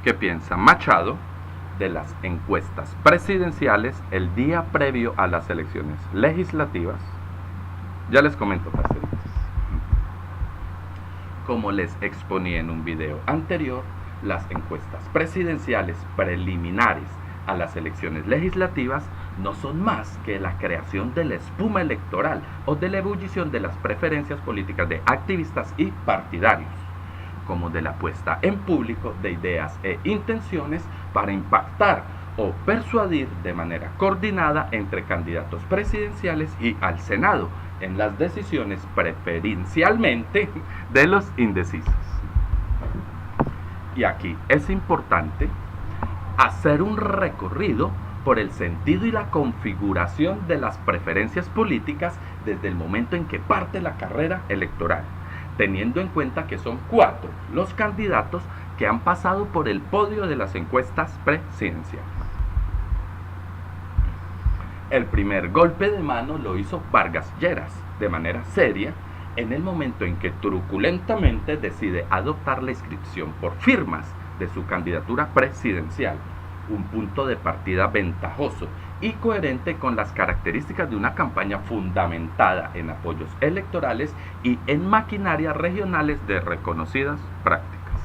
¿Qué piensa Machado de las encuestas presidenciales el día previo a las elecciones legislativas? Ya les comento, parceritos. Como les exponía en un video anterior, las encuestas presidenciales preliminares a las elecciones legislativas no son más que la creación de la espuma electoral o de la ebullición de las preferencias políticas de activistas y partidarios, como de la puesta en público de ideas e intenciones para impactar o persuadir de manera coordinada entre candidatos presidenciales y al Senado en las decisiones preferencialmente de los indecisos. Y aquí es importante hacer un recorrido por el sentido y la configuración de las preferencias políticas desde el momento en que parte la carrera electoral, teniendo en cuenta que son 4 los candidatos que han pasado por el podio de las encuestas presidenciales. El primer golpe de mano lo hizo Vargas Lleras, de manera seria, en el momento en que truculentamente decide adoptar la inscripción por firmas de su candidatura presidencial, un punto de partida ventajoso y coherente con las características de una campaña fundamentada en apoyos electorales y en maquinarias regionales de reconocidas prácticas.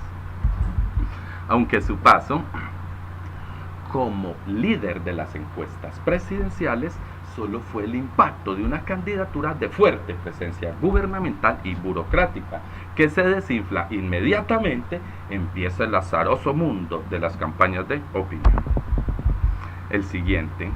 Aunque su paso como líder de las encuestas presidenciales solo fue el impacto de una candidatura de fuerte presencia gubernamental y burocrática que se desinfla inmediatamente, empieza el azaroso mundo de las campañas de opinión. El siguiente,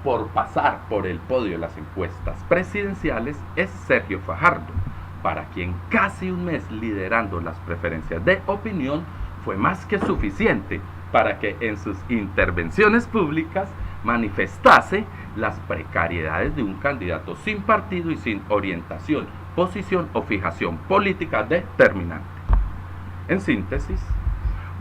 por pasar por el podio de las encuestas presidenciales, es Sergio Fajardo, para quien casi un mes liderando las preferencias de opinión fue más que suficiente para que en sus intervenciones públicas manifestase las precariedades de un candidato sin partido y sin orientación, posición o fijación política determinante. En síntesis,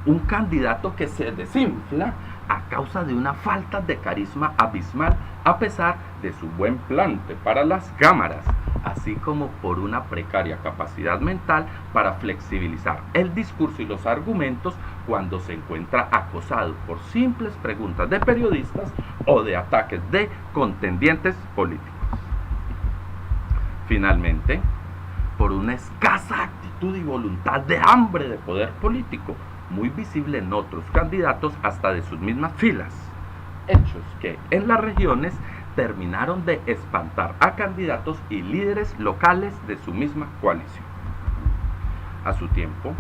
un candidato que se desinfla a causa de una falta de carisma abismal a pesar de su buen plante para las cámaras, así como por una precaria capacidad mental para flexibilizar el discurso y los argumentos cuando se encuentra acosado por simples preguntas de periodistas o de ataques de contendientes políticos. Finalmente, por una escasa actitud y voluntad de hambre de poder político, muy visible en otros candidatos hasta de sus mismas filas, hechos que en las regiones terminaron de espantar a candidatos y líderes locales de su misma coalición. A su tiempo,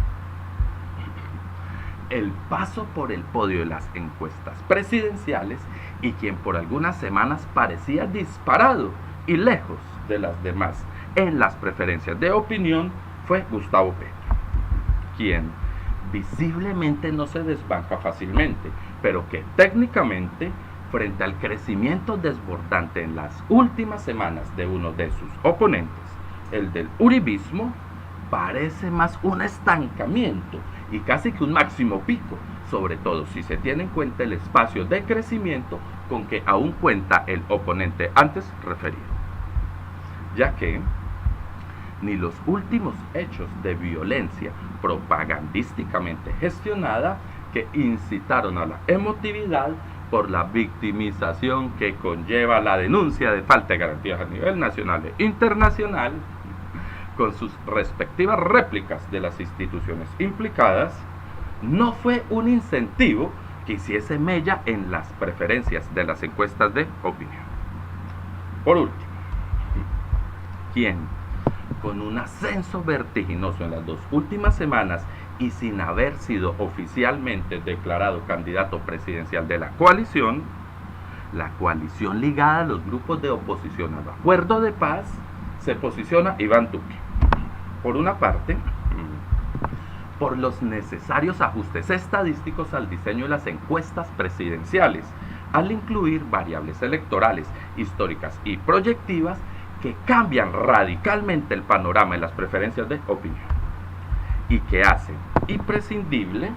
el paso por el podio de las encuestas presidenciales y quien por algunas semanas parecía disparado y lejos de las demás en las preferencias de opinión fue Gustavo Petro, quien visiblemente no se desbanca fácilmente, pero que técnicamente, frente al crecimiento desbordante en las últimas semanas de uno de sus oponentes, el del uribismo, parece más un estancamiento y casi que un máximo pico, sobre todo si se tiene en cuenta el espacio de crecimiento con que aún cuenta el oponente antes referido, ya que ni los últimos hechos de violencia propagandísticamente gestionada que incitaron a la emotividad por la victimización que conlleva la denuncia de falta de garantías a nivel nacional e internacional, con sus respectivas réplicas de las instituciones implicadas, no fue un incentivo que hiciese mella en las preferencias de las encuestas de opinión. Por último, quien, con un ascenso vertiginoso en las 2 últimas semanas y sin haber sido oficialmente declarado candidato presidencial de la coalición ligada a los grupos de oposición al acuerdo de paz, se posiciona Iván Duque. Por una parte, por los necesarios ajustes estadísticos al diseño de las encuestas presidenciales, al incluir variables electorales, históricas y proyectivas que cambian radicalmente el panorama de las preferencias de opinión y que hacen imprescindible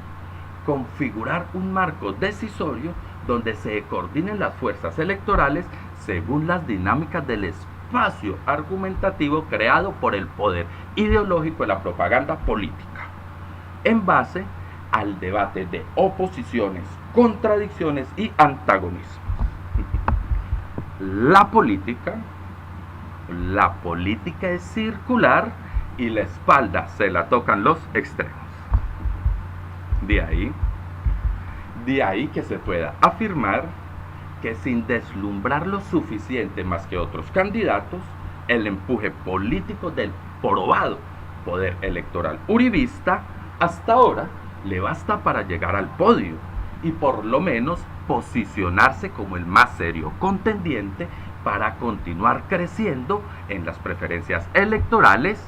configurar un marco decisorio donde se coordinen las fuerzas electorales según las dinámicas del espacio argumentativo creado por el poder ideológico de la propaganda política, en base al debate de oposiciones, contradicciones y antagonismos. La política es circular y la espalda se la tocan los extremos. De ahí que se pueda afirmar que sin deslumbrar lo suficiente más que otros candidatos, el empuje político del probado poder electoral uribista hasta ahora le basta para llegar al podio y por lo menos posicionarse como el más serio contendiente para continuar creciendo en las preferencias electorales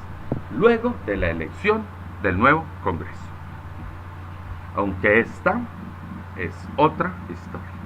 luego de la elección del nuevo Congreso. Aunque esta es otra historia.